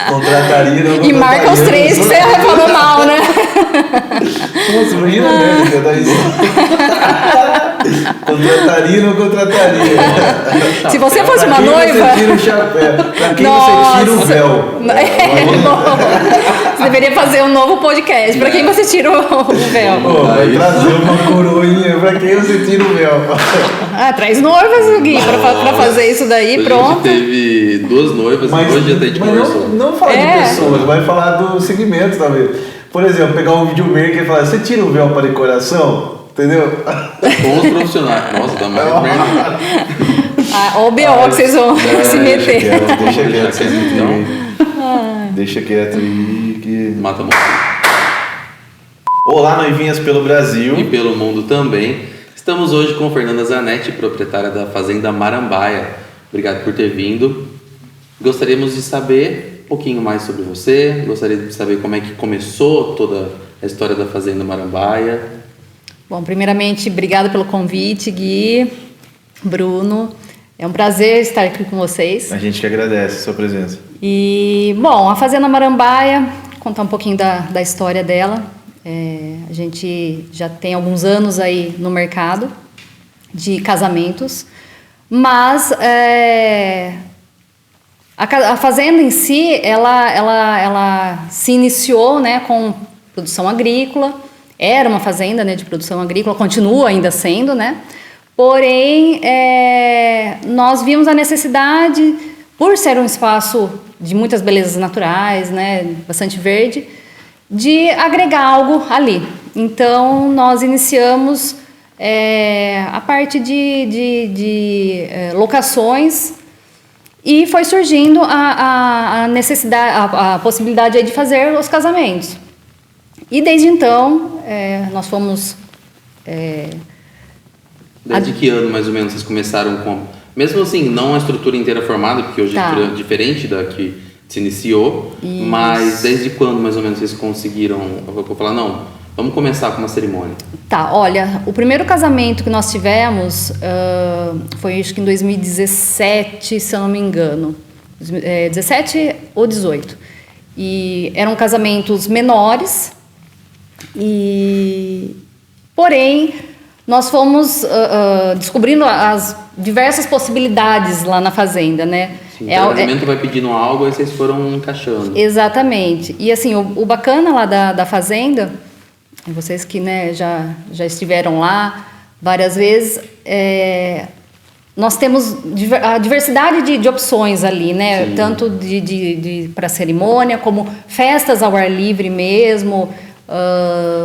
Contrataria, não. E marca os 3 que você falou mal, né? Nossa, imagina mesmo, contrataria, não contrataria. Se você fosse uma pra quem noiva... Você tira o chapéu. Pra quem Nossa. você tira o véu. Você deveria fazer um novo podcast. Pra quem você tira o véu? Pô, vai trazer uma coroinha. Pra quem você tira o véu? Traz noivas, Gui, pra fazer isso daí, a pronto. A gente teve 2 noivas, hoje até a gente conversou. Não fala de pessoas, vai falar do segmento também. Por exemplo, pegar um videomaker e falar, você tira o véu para decoração? Entendeu? Com os profissionais. Nossa, dá mais merda. Ó o B.O. que vocês vão se meter. Deixa quieto aí que... Mata a mão. Olá, noivinhas pelo Brasil. E pelo mundo também. Estamos hoje com Fernanda Zanetti, proprietária da Fazenda Marambaia. Obrigado por ter vindo. Gostaríamos de saber um pouquinho mais sobre você. Gostaria de saber como é que começou toda a história da Fazenda Marambaia. Bom, primeiramente, obrigada pelo convite, Gui, Bruno. É um prazer estar aqui com vocês. A gente que agradece a sua presença. E, bom, a Fazenda Marambaia, contar um pouquinho da história dela. A gente já tem alguns anos aí no mercado de casamentos, mas a fazenda em si, ela se iniciou, né, com produção agrícola. Era uma fazenda, né, de produção agrícola, continua ainda sendo, né? Porém, nós vimos a necessidade, por ser um espaço de muitas belezas naturais, né, bastante verde, de agregar algo ali. Então, nós iniciamos a parte de locações e foi surgindo a necessidade, a possibilidade aí de fazer os casamentos. E desde então, nós fomos... Desde que ano, mais ou menos, vocês começaram com... Mesmo assim, não a estrutura inteira formada, porque hoje a estrutura é diferente da que se iniciou, isso. Mas desde quando, mais ou menos, vocês conseguiram... Eu vou falar, não, vamos começar com uma cerimônia. Tá, olha, o primeiro casamento que nós tivemos foi, acho que em 2017, se eu não me engano. 17 ou 18. E eram casamentos menores, porém, nós fomos descobrindo as diversas possibilidades lá na fazenda, né? Sim, o casamento vai pedindo algo e vocês foram encaixando. Exatamente. E assim, o bacana lá da fazenda, vocês que, né, já estiveram lá várias vezes, nós temos a diversidade de opções ali, né? Sim. Tanto para cerimônia, como festas ao ar livre mesmo.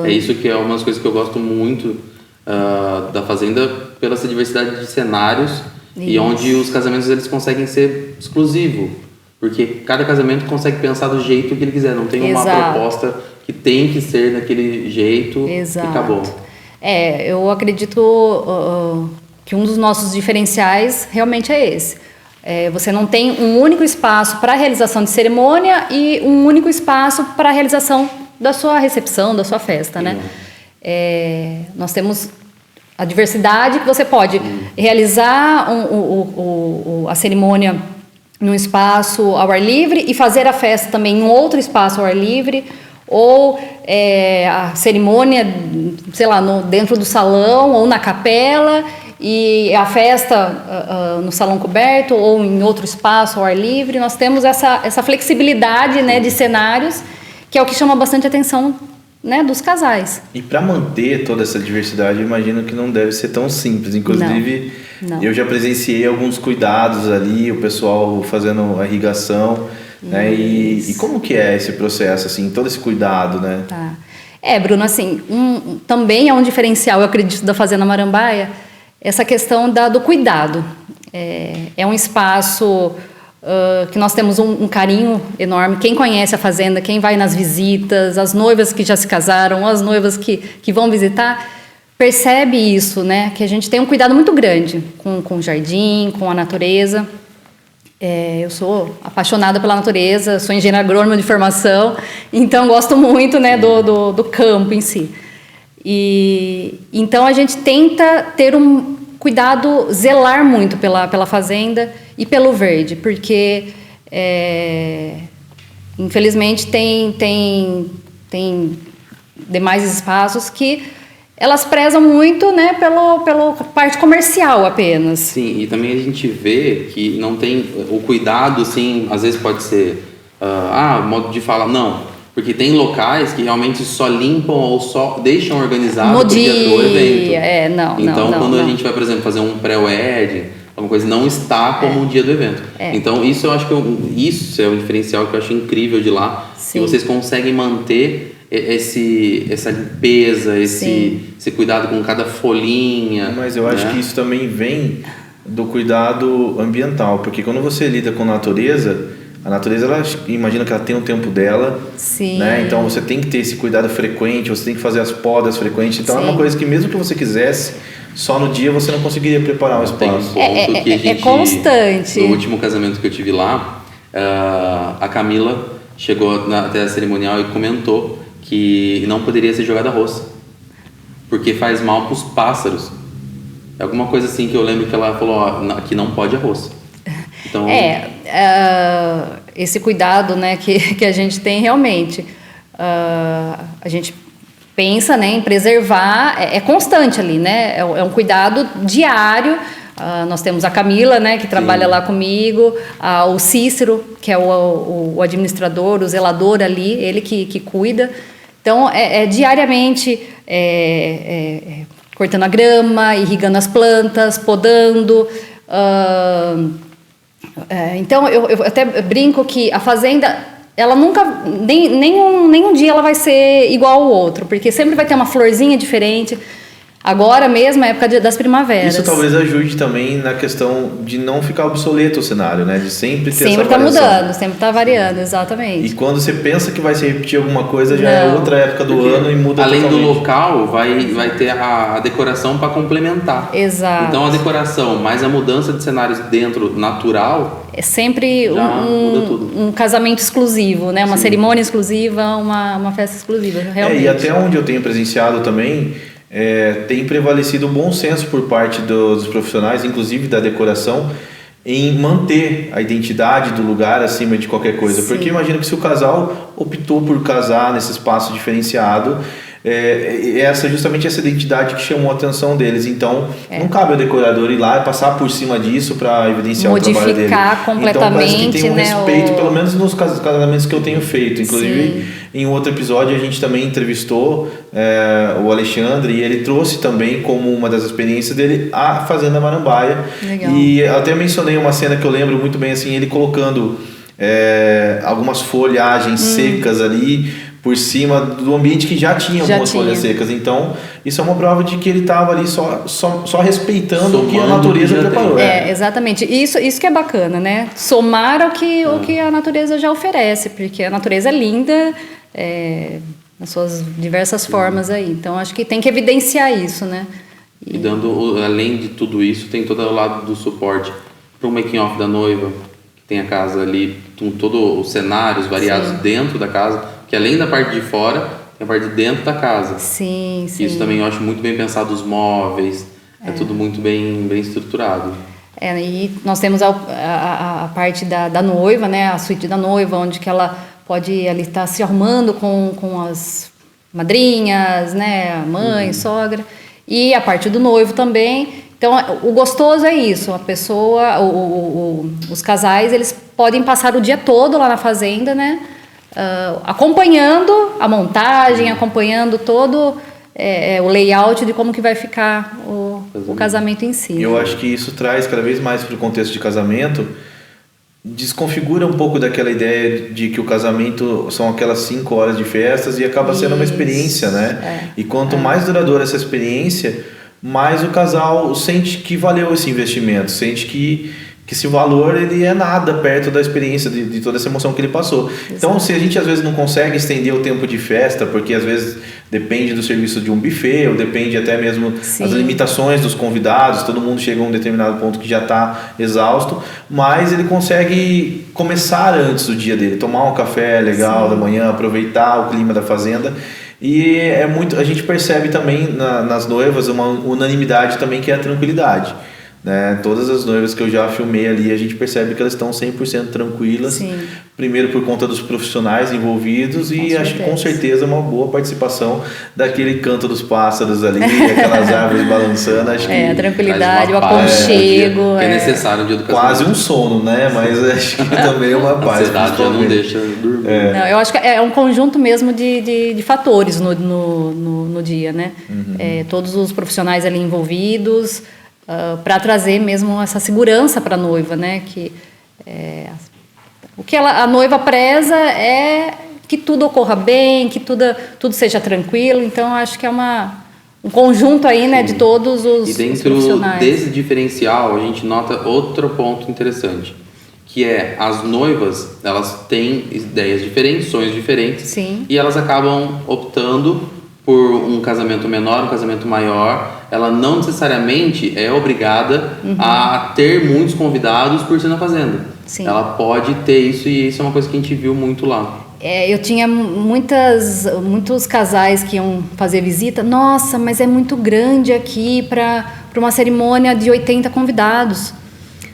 É isso que é uma das coisas que eu gosto muito da Fazenda, pela essa diversidade de cenários. Isso. E onde os casamentos eles conseguem ser exclusivos. Porque cada casamento consegue pensar do jeito que ele quiser. Não tem uma proposta que tem que ser daquele jeito. Exato. E acabou. Eu acredito... que um dos nossos diferenciais realmente é esse. Você não tem um único espaço para a realização de cerimônia e um único espaço para a realização da sua recepção, da sua festa, né? Nós temos a diversidade que você pode realizar a cerimônia num espaço ao ar livre e fazer a festa também em outro espaço ao ar livre, ou a cerimônia, sei lá, dentro do salão ou na capela, e a festa no salão coberto ou em outro espaço ao ar livre. Nós temos essa flexibilidade, né, de cenários, que é o que chama bastante atenção, né, dos casais. E para manter toda essa diversidade, eu imagino que não deve ser tão simples. Inclusive, não. Eu já presenciei alguns cuidados ali, o pessoal fazendo a irrigação, né? E como que é esse processo, assim, todo esse cuidado, né? Tá. Bruno, assim, também é um diferencial, eu acredito, da Fazenda Marambaia, essa questão do cuidado. É um espaço que nós temos um carinho enorme. Quem conhece a fazenda, quem vai nas visitas, as noivas que já se casaram, as noivas que vão visitar, percebe isso, né? Que a gente tem um cuidado muito grande com o jardim, com a natureza. Eu sou apaixonada pela natureza, sou engenheira agrônoma de formação, então gosto muito, né, do campo em si. E então a gente tenta ter um cuidado, zelar muito pela fazenda e pelo verde, porque Infelizmente, tem demais espaços que elas prezam muito, né, pela parte comercial apenas. Sim, e também a gente vê que não tem o cuidado, assim, às vezes pode ser, modo de falar, não, porque tem locais que realmente só limpam ou só deixam organizado no pro dia do evento. Então, quando a gente vai, por exemplo, fazer um pré-wedding, alguma coisa, não está como um dia do evento. Então, isso eu acho que isso é um diferencial que eu acho incrível de lá, que vocês conseguem manter essa limpeza, esse cuidado com cada folhinha. Mas eu acho que isso também vem do cuidado ambiental, porque quando você lida com a natureza, ela imagina que ela tem o tempo dela, né? Então você tem que ter esse cuidado frequente, você tem que fazer as podas frequentes. Então é uma coisa que mesmo que você quisesse, só no dia você não conseguiria preparar um espaço. É constante. No último casamento que eu tive lá, a Camila chegou até a cerimonial e comentou que não poderia ser jogado arroz, porque faz mal para os pássaros. É alguma coisa assim que eu lembro que ela falou, que não pode arroz. Então, esse cuidado, né, que a gente tem realmente, a gente pensa, né, em preservar, é constante ali, né, é um cuidado diário. Nós temos a Camila, né, que trabalha lá comigo, o Cícero, que é o administrador, o zelador ali, ele que cuida. Então, diariamente cortando a grama, irrigando as plantas, podando. Então, eu até brinco que a fazenda, ela nunca, nenhum dia ela vai ser igual ao outro, porque sempre vai ter uma florzinha diferente. Agora mesmo é a época das primaveras. Isso talvez ajude também na questão de não ficar obsoleto o cenário, né? De sempre ter sempre essa variação. Sempre está mudando, sempre está variando, exatamente. E quando você pensa que vai se repetir alguma coisa, já é outra época do ano e muda além totalmente. Do local, vai ter a decoração para complementar. Exato. Então a decoração, mais a mudança de cenários dentro natural... É sempre um casamento exclusivo, né? Uma cerimônia exclusiva, uma festa exclusiva, realmente. E até onde eu tenho presenciado também... tem prevalecido o bom senso por parte dos profissionais, inclusive da decoração, em manter a identidade do lugar acima de qualquer coisa. Sim. Porque imagino que se o casal optou por casar nesse espaço diferenciado, justamente essa identidade que chamou a atenção deles. Então, não cabe ao decorador ir lá e passar por cima disso para evidenciar o trabalho dele. Modificar completamente. Então, parece que tem respeito, pelo menos nos casamentos que eu tenho feito. Inclusive, em um outro episódio, a gente também entrevistou o Alexandre e ele trouxe também como uma das experiências dele a Fazenda Marambaia. Legal. E eu até mencionei uma cena que eu lembro muito bem, assim, ele colocando algumas folhagens secas ali por cima do ambiente que já tinha algumas folhas secas. Então, isso é uma prova de que ele estava ali só respeitando o que a natureza preparou. Exatamente. Isso que é bacana, né? Somar o que a natureza já oferece, porque a natureza é linda nas suas diversas formas aí. Então, acho que tem que evidenciar isso, né? E dando, além de tudo isso, tem todo o lado do suporte para o making-off da noiva, que tem a casa ali, com todos os cenários variados dentro da casa, que além da parte de fora, tem a parte de dentro da casa. Sim. Isso também eu acho muito bem pensado, os móveis, é tudo muito bem estruturado. E nós temos a parte da noiva, né, a suíte da noiva, onde que ela pode ali estar se arrumando com as madrinhas, né, a mãe, sogra, e a parte do noivo também. Então, o gostoso é isso, a pessoa, os casais, eles podem passar o dia todo lá na fazenda, né, acompanhando a montagem, acompanhando todo o layout de como que vai ficar o casamento em si. Eu acho que isso traz cada vez mais para o contexto de casamento, desconfigura um pouco daquela ideia de que o casamento são aquelas 5 horas de festas e acaba sendo uma experiência, né? E quanto mais duradoura essa experiência, mais o casal sente que valeu esse investimento, sente que esse valor ele é nada perto da experiência de toda essa emoção que ele passou. Exato. Então, se a gente às vezes não consegue estender o tempo de festa, porque às vezes depende do serviço de um buffet, ou depende até mesmo das limitações dos convidados, todo mundo chega a um determinado ponto que já está exausto, mas ele consegue começar antes do dia dele, tomar um café legal da manhã, aproveitar o clima da fazenda. E a gente percebe também nas noivas uma unanimidade também que é a tranquilidade. né? Todas as noivas que eu já filmei ali, a gente percebe que elas estão 100% tranquilas. Sim. Primeiro por conta dos profissionais envolvidos e acho que com certeza uma boa participação daquele canto dos pássaros ali, aquelas árvores balançando. Acho que a tranquilidade, o aconchego. É necessário no dia do casamento. Quase um sono, né? Mas acho que também é uma paz. A ansiedade já não deixa dormir. Não, eu acho que é um conjunto mesmo de fatores no dia, né? Todos os profissionais ali envolvidos para trazer mesmo essa segurança para a noiva, né? O que a noiva preza é que tudo ocorra bem, que tudo seja tranquilo. Então, acho que é um conjunto aí, né, de todos os profissionais. E dentro desse diferencial, a gente nota outro ponto interessante, que é as noivas, elas têm ideias diferentes, sonhos diferentes. Sim. E elas acabam optando por um casamento menor, um casamento maior. Ela não necessariamente é obrigada a ter muitos convidados por ser na fazenda. Sim. Ela pode ter isso, e isso é uma coisa que a gente viu muito lá. Eu tinha muitos casais que iam fazer visita. Nossa, mas é muito grande aqui para uma cerimônia de 80 convidados.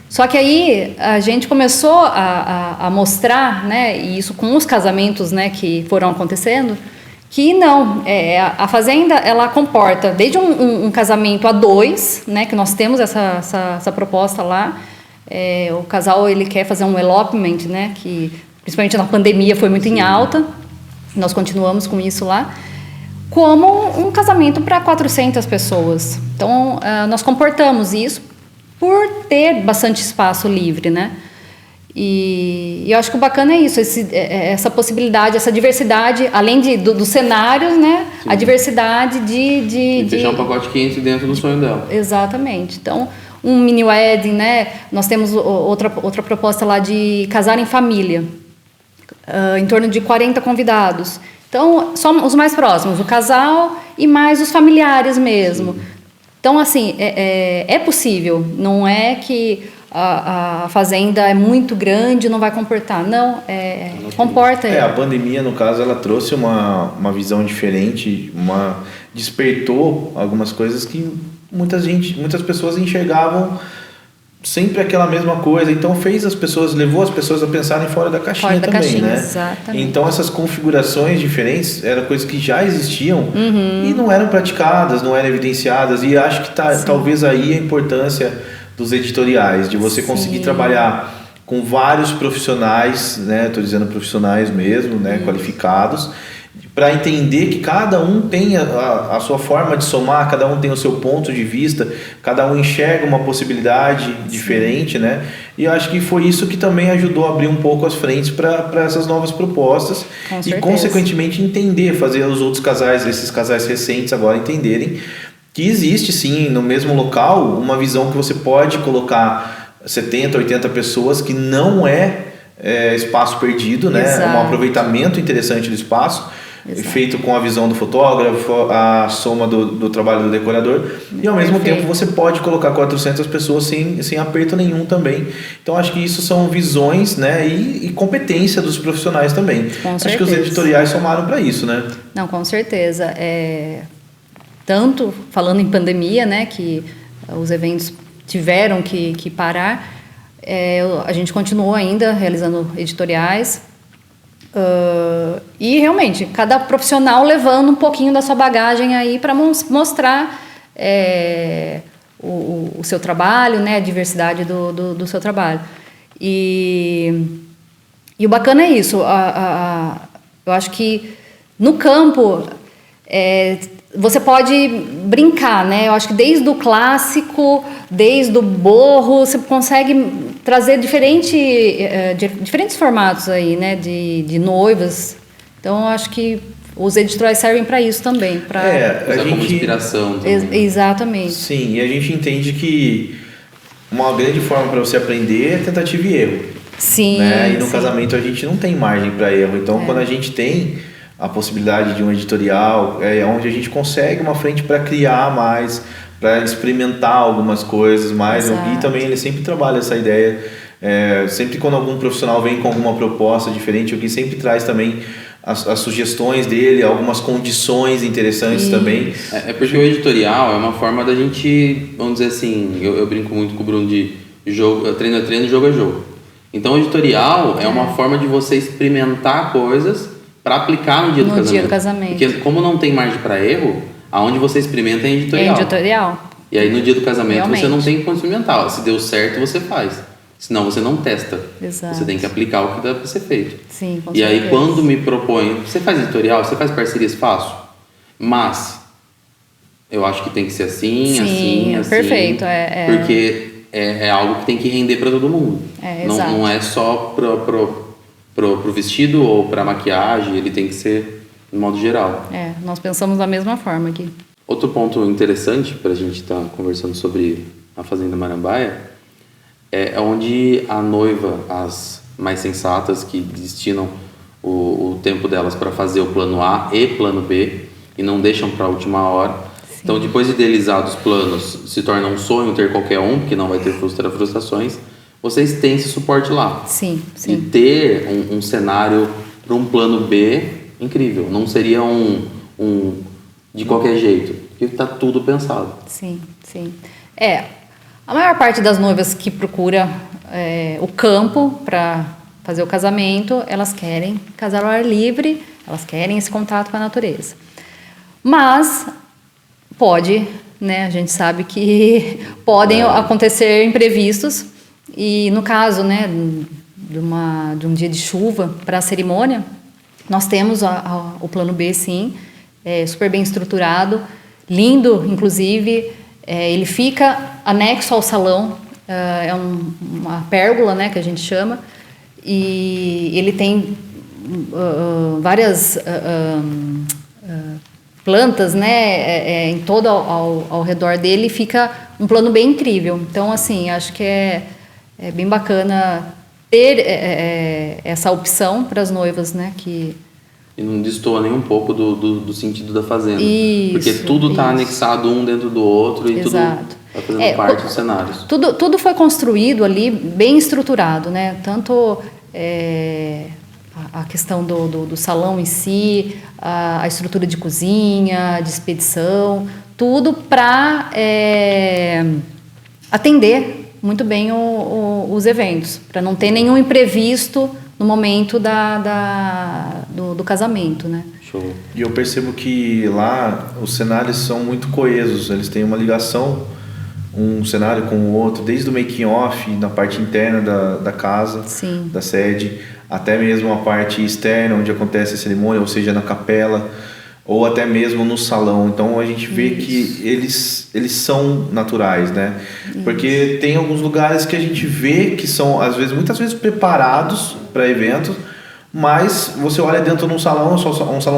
Só que aí a gente começou a mostrar, né, e isso com os casamentos, né, que foram acontecendo, que não, a fazenda ela comporta desde um casamento a 2, né, que nós temos essa proposta lá. O casal ele quer fazer um elopement, né, que principalmente na pandemia foi muito em alta. Nós continuamos com isso lá, como um casamento para 400 pessoas. Então nós comportamos isso por ter bastante espaço livre, né? E eu acho que o bacana é isso, essa possibilidade, essa diversidade, além dos cenários, né? Sim. A diversidade de fechar um pacote quente dentro do sonho dela. Exatamente. Então, um mini wedding, né? Nós temos outra proposta lá de casar em família, em torno de 40 convidados. Então, só os mais próximos, o casal e mais os familiares mesmo. Sim. Então, assim, é possível, não é que a fazenda é muito grande, não vai comportar. Não, comporta. A pandemia, no caso, ela trouxe uma visão diferente, despertou algumas coisas que muitas pessoas enxergavam sempre aquela mesma coisa. Então levou as pessoas a pensarem fora da caixinha também, né? Exatamente. Então essas configurações diferentes eram coisas que já existiam e não eram praticadas, não eram evidenciadas. E acho que talvez aí a importância dos editoriais, de você conseguir trabalhar com vários profissionais, né? Estou dizendo profissionais mesmo, né? Qualificados, para entender que cada um tem a sua forma de somar, cada um tem o seu ponto de vista, cada um enxerga uma possibilidade diferente, né? E eu acho que foi isso que também ajudou a abrir um pouco as frentes para essas novas propostas e, consequentemente, fazer os outros casais, esses casais recentes agora entenderem que existe sim no mesmo local uma visão que você pode colocar 70, 80 pessoas, que não é espaço perdido, né? É um aproveitamento interessante do espaço. Exato. Feito com a visão do fotógrafo, a soma do trabalho do decorador, e ao mesmo tempo você pode colocar 400 pessoas sem aperto nenhum também. Então acho que isso são visões, né, e competência dos profissionais também. Acho que os editoriais somaram para isso, né? Não, com certeza. Tanto falando em pandemia, né, que os eventos tiveram que parar, a gente continuou ainda realizando editoriais. E realmente cada profissional levando um pouquinho da sua bagagem aí para mostrar o seu trabalho, né, a diversidade do seu trabalho. E o bacana é isso. Eu acho que no campo você pode brincar, né? Eu acho que desde o clássico, desde o borro, você consegue trazer diferentes formatos aí, né? De noivas. Então, eu acho que os editoriais servem para isso também. Como inspiração também. Exatamente. Sim, e a gente entende que uma grande forma para você aprender é tentativa e erro. Sim. Né? E no casamento a gente não tem margem para erro. Então, quando a gente tem a possibilidade de um editorial, onde a gente consegue uma frente para criar mais, para experimentar algumas coisas mais. E também ele sempre trabalha essa ideia Sempre quando algum profissional vem com alguma proposta diferente, alguém sempre traz também as sugestões dele, algumas condições interessantes também. Porque o editorial é uma forma da gente, vamos dizer assim, eu brinco muito com o Bruno de jogo, treino é treino, jogo é jogo. Então o editorial é uma forma de você experimentar coisas para aplicar no dia do casamento. Porque como não tem margem para erro, aonde você experimenta é editorial. É editorial. E aí no dia do casamento você não tem como experimentar. Se deu certo, você faz. Senão você não testa. Exato. Você tem que aplicar o que dá para ser feito. Sim, com e certeza. Aí quando me propõe, você faz editorial, você faz parcerias, faço. Mas eu acho que tem que ser assim. Perfeito. Porque é algo que tem que render para todo mundo. Não é só pro vestido ou para maquiagem, ele tem que ser no modo geral. Nós pensamos da mesma forma aqui. Outro ponto interessante para a gente estar conversando sobre a Fazenda Marambaia é onde a noiva, as mais sensatas que destinam o tempo delas para fazer o plano A e plano B e não deixam para a última hora. Sim. Então, depois de idealizados os planos, se torna um sonho ter qualquer um, porque não vai ter frustrações, vocês têm esse suporte lá. Sim. E ter um cenário para um plano B incrível. Não seria um de qualquer jeito, porque está tudo pensado. Sim. A maior parte das noivas que procura o campo para fazer o casamento, elas querem casar ao ar livre, elas querem esse contato com a natureza. Mas pode, né? A gente sabe que podem acontecer imprevistos e no caso, né, de um dia de chuva para a cerimônia, nós temos o plano B, sim, super bem estruturado, lindo, inclusive. Ele fica anexo ao salão, uma pérgola, né, que a gente chama, e ele tem várias plantas, né, em todo ao redor dele, fica um plano bem incrível. Então, assim, acho que é bem bacana ter essa opção para as noivas, né, que... E não destoa nem um pouco do sentido da fazenda. Isso, porque tudo está anexado um dentro do outro e Exato. Tudo está fazendo parte dos cenários. Tudo foi construído ali, bem estruturado, né? Tanto a questão do salão em si, a estrutura de cozinha, de expedição, tudo para atender muito bem os eventos, para não ter nenhum imprevisto no momento do casamento, né? Show. E eu percebo que lá os cenários são muito coesos, eles têm uma ligação, um cenário com o outro, desde o making off, na parte interna da casa, Sim. da sede, até mesmo a parte externa, onde acontece a cerimônia, ou seja, na capela, ou até mesmo no salão. Então a gente vê que eles são naturais, né? Porque tem alguns lugares que a gente vê que são muitas vezes preparados para eventos, mas você olha dentro de um salão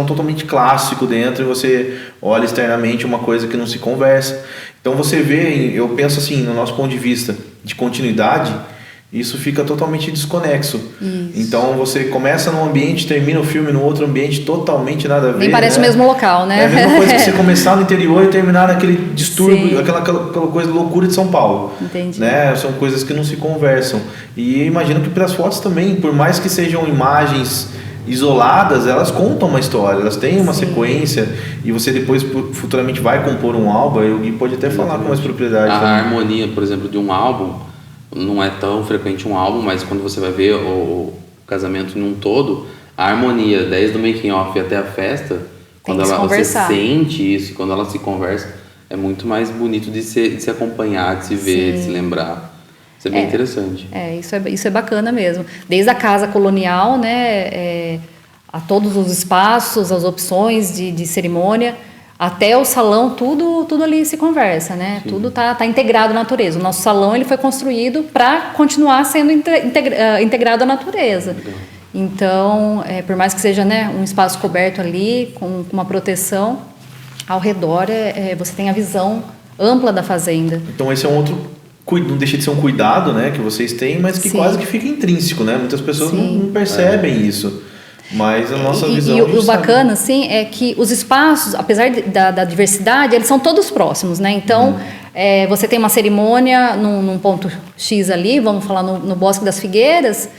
totalmente clássico dentro, e você olha externamente uma coisa que não se conversa. Então você vê, eu penso assim, no nosso ponto de vista de continuidade, isso fica totalmente desconexo. Isso. Então você começa num ambiente, termina o filme no outro ambiente totalmente nada a ver. Nem parece, né? O mesmo local, né? É a mesma coisa que você começar no interior e terminar naquele distúrbio, aquela coisa loucura de São Paulo. Entendi. Né? São coisas que não se conversam. E imagino que para as fotos também, por mais que sejam imagens isoladas, elas contam uma história, elas têm uma sequência, e você depois futuramente vai compor um álbum, e alguém pode até falar com mais propriedade. A também. harmonia, por exemplo, de um álbum, não é tão frequente um álbum, mas quando você vai ver o casamento num todo, a harmonia, desde o making off até a festa, quando você sente isso, quando ela se conversa, é muito mais bonito de se acompanhar, de se ver, de se lembrar. Isso é bem interessante. Isso é bacana mesmo. Desde a casa colonial, né, a todos os espaços, as opções de cerimônia, até o salão, tudo ali se conversa, né? Sim. Tudo tá integrado à natureza. O nosso salão ele foi construído para continuar sendo integrado à natureza. Legal. Então, por mais que seja, né, um espaço coberto ali, com uma proteção, ao redor você tem a visão ampla da fazenda. Então esse é um outro, não deixa de ser um cuidado, né, que vocês têm, mas que quase que fica intrínseco, né? Muitas pessoas não percebem isso. Mas a nossa visão... E o bacana, assim, é que os espaços, apesar da diversidade, eles são todos próximos, né? Então, você tem uma cerimônia num ponto X ali, vamos falar no Bosque das Figueiras,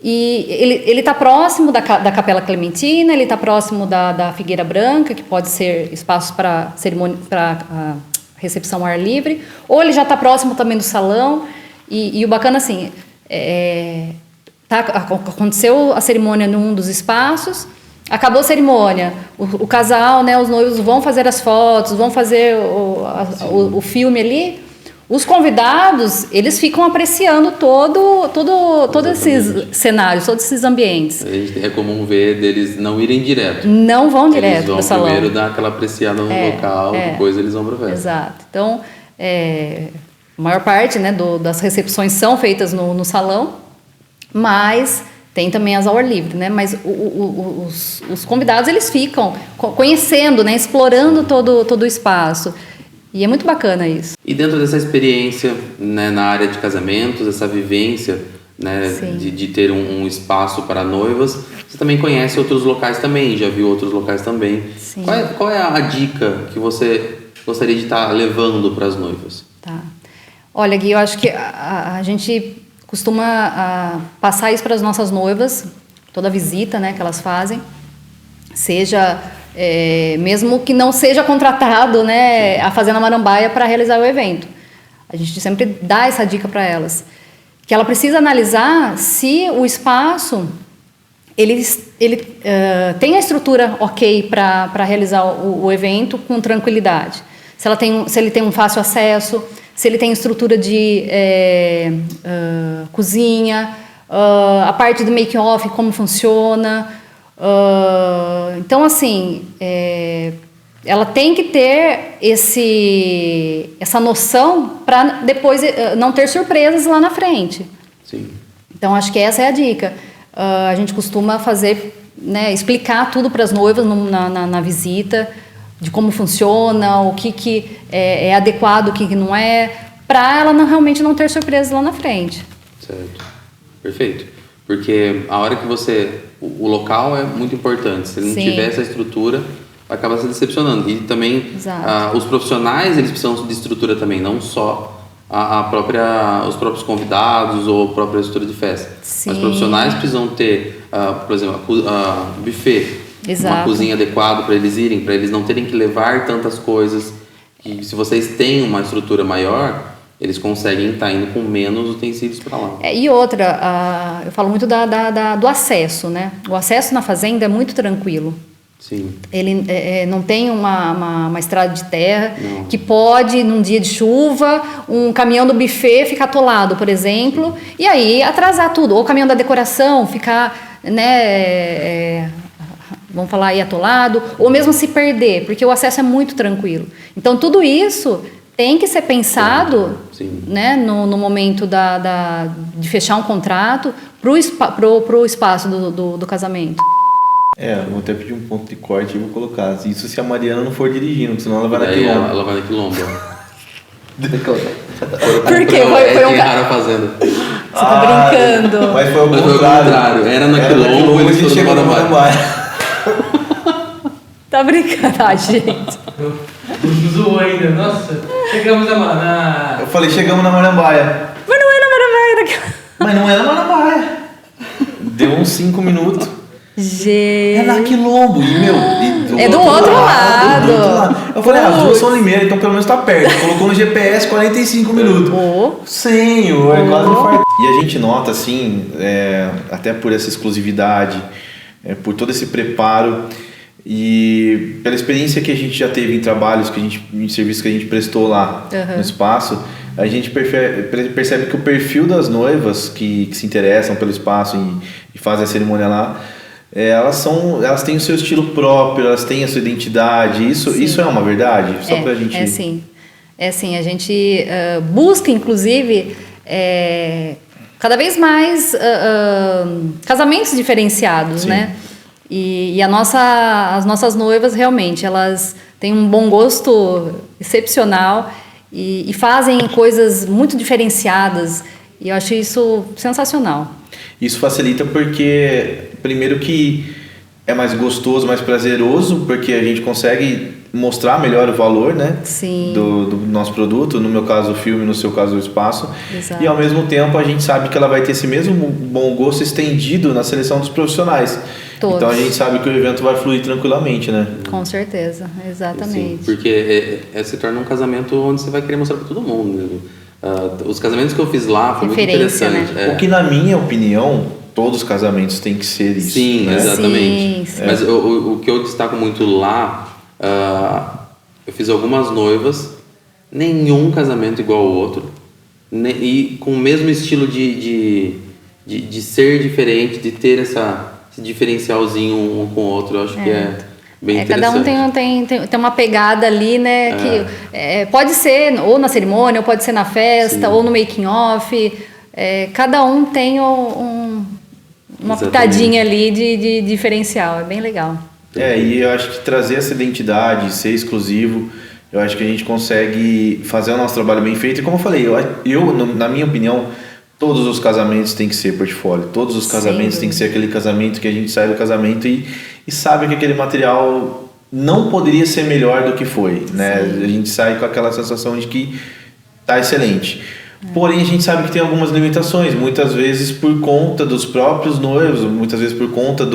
e ele está próximo da Capela Clementina, ele está próximo da Figueira Branca, que pode ser espaço para cerimônia, para recepção ao ar livre, ou ele já está próximo também do salão, e o bacana assim, aconteceu a cerimônia num dos espaços, acabou a cerimônia, o casal, né, os noivos vão fazer as fotos, vão fazer o filme ali. Os convidados, eles ficam apreciando todos esses cenários, todos esses ambientes. É comum ver deles não irem direto. Não vão direto para o salão. Eles vão primeiro dar aquela apreciada no local, depois eles vão para a festa. Exato. Então, a maior parte, né, das recepções são feitas no salão, mas tem também as ao ar livre, né? Mas os convidados, eles ficam conhecendo, né, explorando todo o espaço. E é muito bacana isso. E dentro dessa experiência, né, na área de casamentos, essa vivência, né, de ter um espaço para noivas, você também conhece outros locais também, já viu outros locais também. Sim. Qual é a dica que você gostaria de estar levando para as noivas? Tá. Olha, Gui, eu acho que a gente costuma passar isso para as nossas noivas, toda visita, né, que elas fazem, seja... mesmo que não seja contratado, né, a Fazenda Marambaia para realizar o evento. A gente sempre dá essa dica para elas, que ela precisa analisar se o espaço ele tem a estrutura ok para realizar o evento com tranquilidade. Se ele tem um fácil acesso, se ele tem estrutura de cozinha, a parte do make-off, como funciona. Então, assim, ela tem que ter essa noção para depois não ter surpresas lá na frente. Sim. Então, acho que essa é a dica. A gente costuma fazer, né, explicar tudo para as noivas na visita, de como funciona, o que é adequado, o que não é, para ela realmente não ter surpresas lá na frente. Certo. Perfeito. Porque a hora que o local é muito importante. Se ele não tiver essa estrutura, acaba se decepcionando. E também os profissionais, eles precisam de estrutura também, não só os próprios convidados ou a própria estrutura de festa. Sim. Mas os profissionais precisam ter, por exemplo, buffet, Exato. Uma cozinha adequada para eles irem, para eles não terem que levar tantas coisas. E se vocês têm uma estrutura maior, eles conseguem estar indo com menos utensílios para lá. E outra, eu falo muito do acesso, né? O acesso na fazenda é muito tranquilo. Sim. Ele não tem uma estrada de terra que pode, num dia de chuva, um caminhão do buffet ficar atolado, por exemplo, e aí atrasar tudo. Ou o caminhão da decoração ficar, né, vamos falar aí, atolado, ou mesmo se perder, porque o acesso é muito tranquilo. Então, tudo isso tem que ser pensado, né, no momento de fechar um contrato pro espaço do casamento. Vou até pedir um ponto de corte e vou colocar. Isso se a Mariana não for dirigindo, senão ela vai na quilombo. Ela vai na quilombo. Por quê? Foi um cara fazendo. Você tá brincando. Mas foi o contrário. Era na quilombo, e ele chegou no Marambaia. Tá brincando, gente. Zoou ainda, nossa. Chegamos na... Eu falei, chegamos na Marambaia. Mas não é na Marambaia. Mas não é na Marambaia. Deu uns 5 minutos. Gente. É na quilombo. E, do outro lado. Eu falei, as duas são Limeira, então pelo menos tá perto. Colocou no GPS 45 minutos. Senhor, quase infarto. E a gente nota, assim, até por essa exclusividade, por todo esse preparo e pela experiência que a gente já teve em trabalhos, em serviços que a gente prestou lá no espaço, a gente percebe que o perfil das noivas que se interessam pelo espaço e fazem a cerimônia lá, elas têm o seu estilo próprio, elas têm a sua identidade. Isso é uma verdade? Só pra gente... É sim, a gente busca, inclusive, cada vez mais casamentos diferenciados, né? E as nossas noivas, realmente, elas têm um bom gosto excepcional e fazem coisas muito diferenciadas. E eu acho isso sensacional. Isso facilita porque, primeiro que é mais gostoso, mais prazeroso, porque a gente consegue mostrar melhor o valor, né? Sim. Do nosso produto, no meu caso o filme, no seu caso o espaço. Exato. E ao mesmo tempo a gente sabe que ela vai ter esse mesmo bom gosto estendido na seleção dos profissionais. Todos. Então a gente sabe que o evento vai fluir tranquilamente, né? Com certeza, exatamente. Sim, porque se torna um casamento onde você vai querer mostrar para todo mundo. Os casamentos que eu fiz lá foi muito interessante. Né? O que na minha opinião, todos os casamentos têm que ser isso. Sim, né? exatamente. Sim. Mas o que eu destaco muito lá, eu fiz algumas noivas, nenhum casamento igual ao outro, e com o mesmo estilo de ser diferente, de ter esse diferencialzinho um com o outro. Eu acho que é bem interessante. Cada um tem uma pegada ali, né? Que pode ser ou na cerimônia, ou pode ser na festa, ou no making off. Cada um tem uma pitadinha ali de diferencial. É bem legal. E eu acho que trazer essa identidade, ser exclusivo, eu acho que a gente consegue fazer o nosso trabalho bem feito. E como eu falei, na minha opinião, todos os casamentos têm que ser portfólio. Todos os casamentos têm que ser aquele casamento que a gente sai do casamento e sabe que aquele material não poderia ser melhor do que foi, né? Sim. A gente sai com aquela sensação de que tá excelente. Porém, a gente sabe que tem algumas limitações, muitas vezes por conta dos próprios noivos, muitas vezes por conta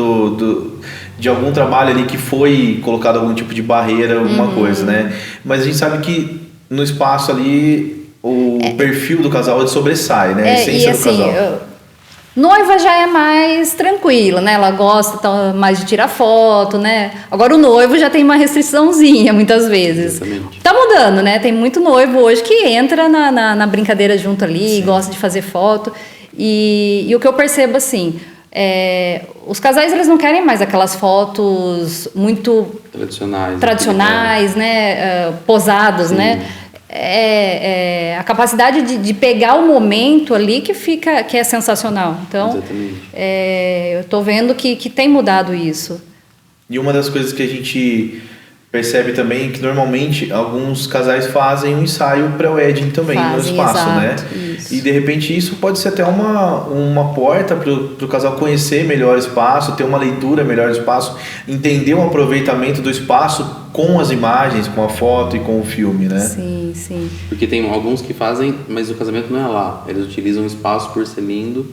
de algum trabalho ali que foi colocado algum tipo de barreira, alguma coisa, né? Mas a gente sabe que no espaço ali o perfil do casal ele sobressai, né? A essência do casal. Noiva já é mais tranquila, né? Ela gosta mais de tirar foto, né? Agora o noivo já tem uma restriçãozinha, muitas vezes. Exatamente. Tá mudando, né? Tem muito noivo hoje que entra na brincadeira junto ali, gosta de fazer foto. E o que eu percebo, assim, os casais, eles não querem mais aquelas fotos muito tradicionais, né? Posadas, né? A capacidade de pegar o momento ali que é sensacional. Então, eu estou vendo que tem mudado isso. E uma das coisas que a gente percebe também é que normalmente alguns casais fazem um ensaio pré-wedding também no espaço, exato, né? Isso. E de repente isso pode ser até uma porta para o casal conhecer melhor o espaço, ter uma leitura melhor do espaço, entender o aproveitamento do espaço com as imagens, com a foto e com o filme, né? Sim, sim. Porque tem alguns que fazem, mas o casamento não é lá. Eles utilizam o espaço por ser lindo,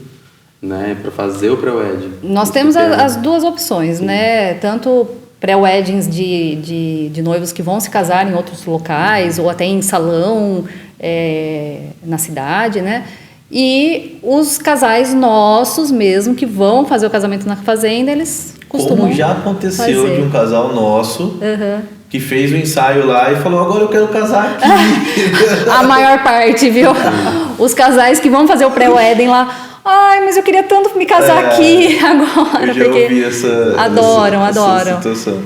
né, para fazer o pré-wedding. Nós temos as duas opções, né? Tanto pré-weddings de noivos que vão se casar em outros locais, ou até em salão, na cidade, né? E os casais nossos mesmo, que vão fazer o casamento na fazenda, eles costumam Como já aconteceu fazer. De um casal nosso que fez o ensaio lá e falou, agora eu quero casar aqui. A maior parte, viu? Os casais que vão fazer o pré-wedding lá, ai, mas eu queria tanto me casar aqui agora. Eu já ouvi essa situação.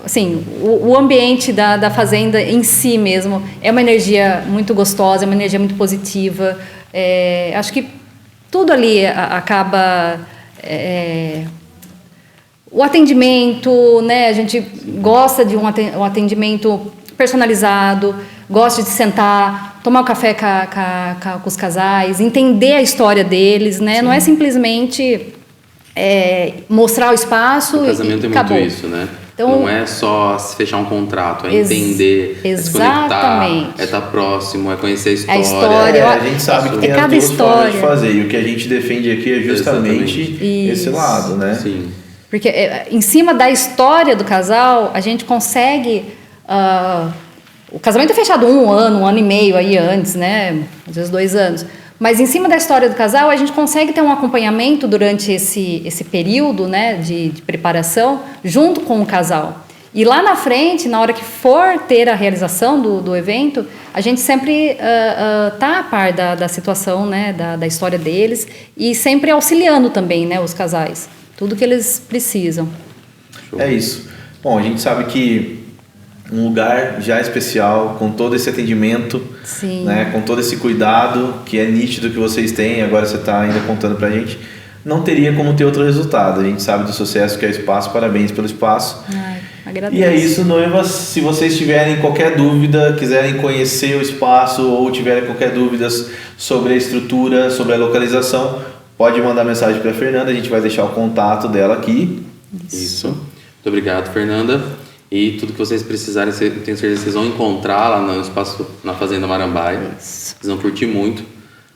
Assim, o ambiente da fazenda em si mesmo é uma energia muito gostosa, é uma energia muito positiva. Acho que tudo ali acaba... o atendimento, né? A gente gosta de um atendimento personalizado, gosta de sentar, tomar um café com os casais, entender a história deles, né? Sim. Não é simplesmente mostrar o espaço e casamento é acabou. Muito isso, né? Então, não é só fechar um contrato, é entender, é se conectar, é estar próximo, é conhecer a história. A gente sabe que tem as duas formas de fazer, e o que a gente defende aqui é justamente esse lado, né? Sim. Porque em cima da história do casal, a gente consegue... o casamento é fechado um ano e meio aí antes, né? Às vezes 2 anos. Mas em cima da história do casal, a gente consegue ter um acompanhamento durante esse período, né, de preparação, junto com o casal. E lá na frente, na hora que for ter a realização do evento, a gente sempre tá a par da situação, né, da história deles, e sempre auxiliando também, né, os casais. Tudo que eles precisam. É isso. Bom, a gente sabe que um lugar já especial, com todo esse atendimento, né, com todo esse cuidado, que é nítido que vocês têm, agora você está ainda contando pra gente, não teria como ter outro resultado. A gente sabe do sucesso que é o espaço, parabéns pelo espaço. Agradeço. E é isso, noivas, se vocês tiverem qualquer dúvida, quiserem conhecer o espaço ou tiverem qualquer dúvida sobre a estrutura, sobre a localização, pode mandar mensagem para a Fernanda, a gente vai deixar o contato dela aqui. Isso. Muito obrigado, Fernanda. E tudo que vocês precisarem, eu tenho certeza que vocês vão encontrar lá no espaço, na Fazenda Marambaia. Isso. Vocês vão curtir muito.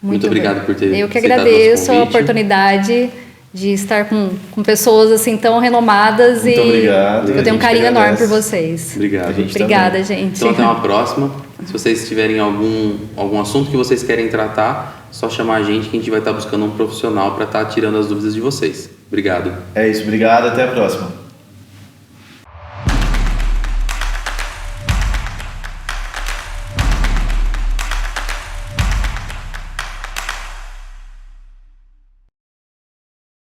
Muito obrigado por ter Eu que agradeço a oportunidade de estar com pessoas assim tão renomadas. Muito obrigado. Eu tenho um carinho enorme por vocês. Obrigado. Obrigada, gente. Então até uma próxima. Se vocês tiverem algum assunto que vocês querem tratar, só chamar a gente que a gente vai estar buscando um profissional para estar tirando as dúvidas de vocês. Obrigado. É isso, obrigado, até a próxima.